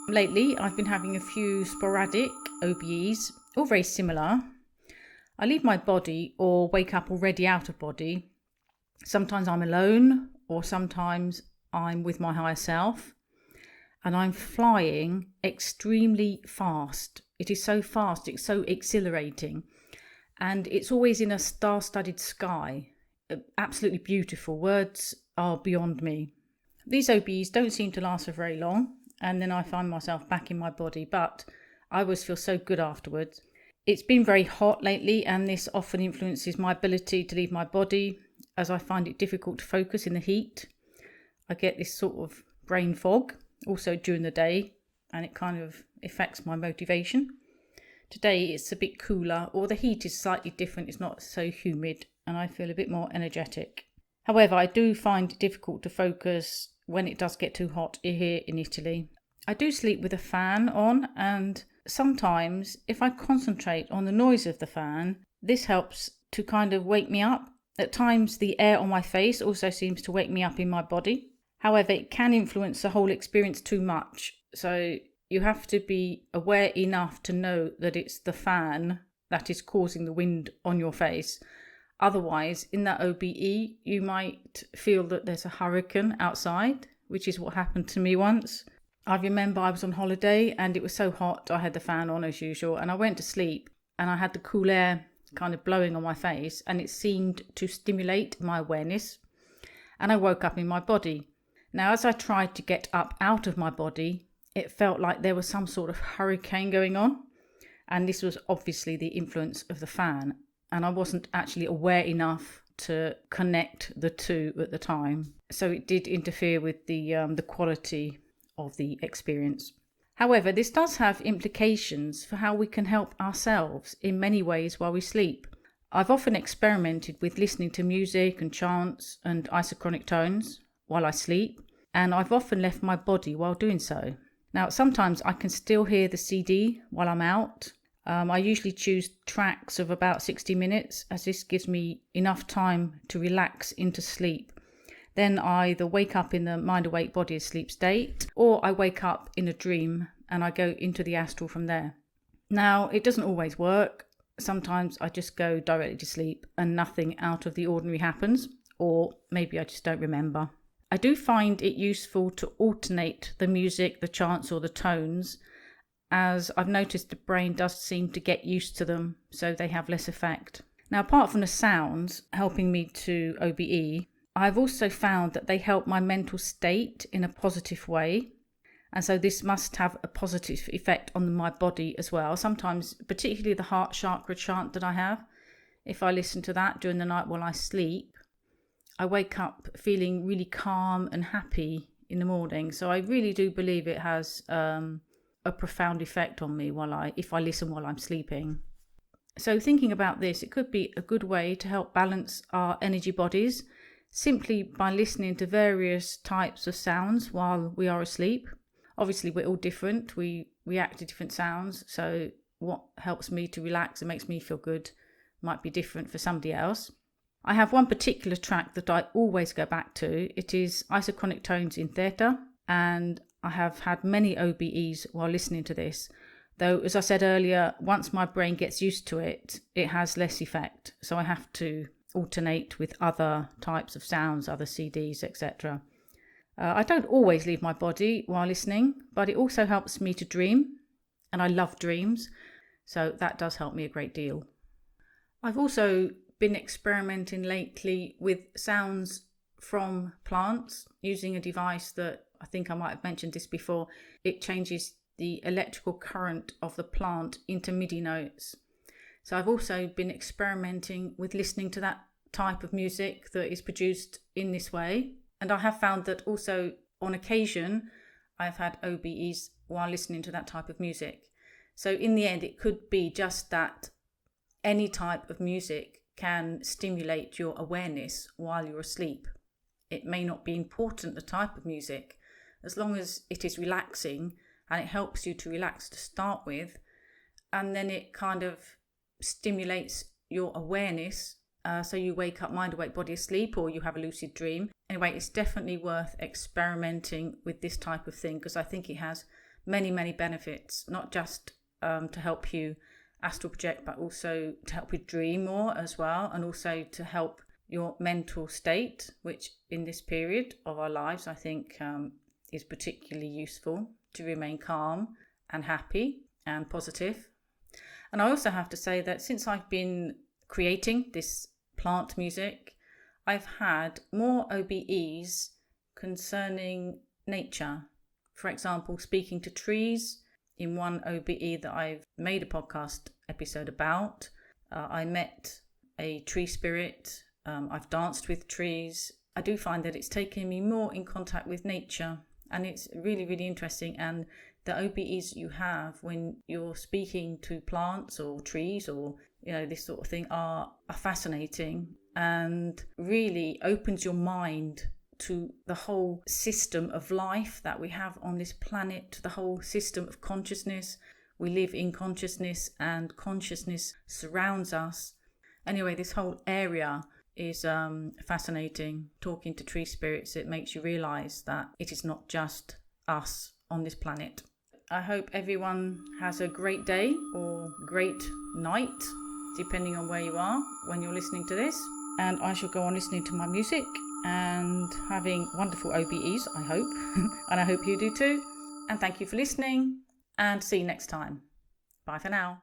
Lately, I've been having a few sporadic OBEs, all very similar. I leave my body or wake up already out of body. Sometimes I'm alone, or sometimes I'm with my higher self, and I'm flying extremely fast. It is so fast, it's so exhilarating, and it's always in a star-studded sky. Absolutely beautiful. Words are beyond me. These OBEs don't seem to last for very long, and then I find myself back in my body, but I always feel so good afterwards. It's been very hot lately, and this often influences my ability to leave my body, as I find it difficult to focus in the heat. I get this sort of brain fog also during the day, and it kind of affects my motivation. Today it's a bit cooler, or the heat is slightly different, it's not so humid, and I feel a bit more energetic. However, I do find it difficult to focus when it does get too hot here in Italy. I do sleep with a fan on, and sometimes if I concentrate on the noise of the fan, this helps to kind of wake me up. At times the air on my face also seems to wake me up in my body. However, it can influence the whole experience too much, so you have to be aware enough to know that it's the fan that is causing the wind on your face. Otherwise, in that OBE, you might feel that there's a hurricane outside, which is what happened to me once. I remember I was on holiday and it was so hot, I had the fan on as usual, and I went to sleep and I had the cool air kind of blowing on my face, and it seemed to stimulate my awareness, and I woke up in my body. Now, as I tried to get up out of my body, it felt like there was some sort of hurricane going on, and this was obviously the influence of the fan, and I wasn't actually aware enough to connect the two at the time, so it did interfere with the quality of the experience. However, this does have implications for how we can help ourselves in many ways while we sleep. I've often experimented with listening to music and chants and isochronic tones while I sleep, and I've often left my body while doing so. Now, sometimes I can still hear the CD while I'm out. I usually choose tracks of about 60 minutes, as this gives me enough time to relax into sleep. Then I either wake up in the mind awake, body asleep state, or I wake up in a dream and I go into the astral from there. Now, it doesn't always work. Sometimes I just go directly to sleep and nothing out of the ordinary happens, or maybe I just don't remember. I do find it useful to alternate the music, the chants or the tones, as I've noticed the brain does seem to get used to them, so they have less effect. Now, apart from the sounds helping me to OBE, I've also found that they help my mental state in a positive way, and so this must have a positive effect on my body as well. Sometimes, particularly the heart chakra chant that I have, if I listen to that during the night while I sleep, I wake up feeling really calm and happy in the morning. So I really do believe it has a profound effect on me if I listen while I'm sleeping. So thinking about this, it could be a good way to help balance our energy bodies simply by listening to various types of sounds while we are asleep. Obviously, we're all different. We react to different sounds. So what helps me to relax and makes me feel good might be different for somebody else. I have one particular track that I always go back to. It is Isochronic Tones in Theta, and I have had many OBEs while listening to this. Though, as I said earlier, once my brain gets used to it, it has less effect. So I have to alternate with other types of sounds, other CDs, etc. I don't always leave my body while listening, but it also helps me to dream, and I love dreams, so that does help me a great deal. I've also been experimenting lately with sounds from plants using a device that I think I might have mentioned this before. It changes the electrical current of the plant into MIDI notes. So I've also been experimenting with listening to that type of music that is produced in this way. And I have found that also on occasion, I've had OBEs while listening to that type of music. So in the end, it could be just that any type of music can stimulate your awareness while you're asleep. It may not be important, the type of music, as long as it is relaxing and it helps you to relax to start with, and then it kind of stimulates your awareness, so you wake up mind awake, body asleep, or you have a lucid dream. Anyway, it's definitely worth experimenting with this type of thing because I think it has many, many benefits, not just to help you astral project, but also to help you dream more as well, and also to help your mental state, which in this period of our lives, I think is particularly useful to remain calm and happy and positive. And I also have to say that since I've been creating this plant music, I've had more OBEs concerning nature. For example, speaking to trees. In one OBE that I've made a podcast episode about, I met a tree spirit. I've danced with trees. I do find that it's taken me more in contact with nature, and it's really, really interesting. And the OBEs you have when you're speaking to plants or trees or, this sort of thing are fascinating and really opens your mind to the whole system of life that we have on this planet, the whole system of consciousness. We live in consciousness and consciousness surrounds us. Anyway, this whole area is fascinating. Talking to tree spirits, it makes you realize that it is not just us on this planet. I hope everyone has a great day or great night, depending on where you are when you're listening to this. And I shall go on listening to my music and having wonderful OBEs, I hope. And I hope you do too. And thank you for listening, and see you next time. Bye for now.